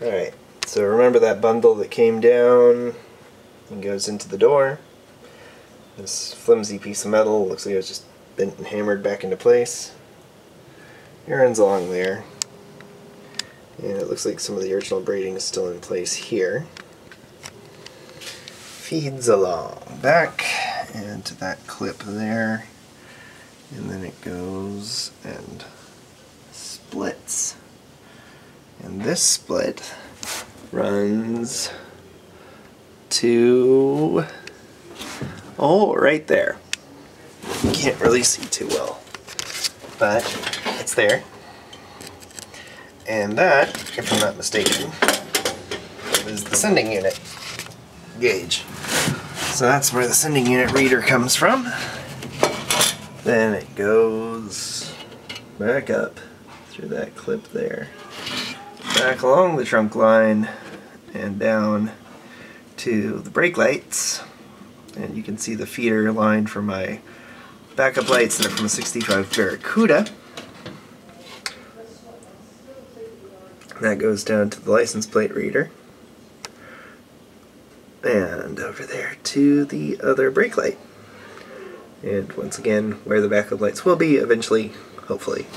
Alright, so remember that bundle that came down and goes into the door? This flimsy piece of metal looks like it was just bent and hammered back into place. It runs along there. And it looks like some of the original braiding is still in place here. Feeds along back and to that clip there. And then it goes and splits. And this split runs to, oh, right there. You can't really see too well, but it's there. And that, if I'm not mistaken, is the sending unit gauge. So that's where the sending unit reader comes from. Then it goes back up through that clip there, back along the trunk line and down to the brake lights. And you can see the feeder line for my backup lights that are from a 65 Barracuda. That goes down to the license plate reader. And over there to the other brake light. And once again, where the backup lights will be eventually, hopefully.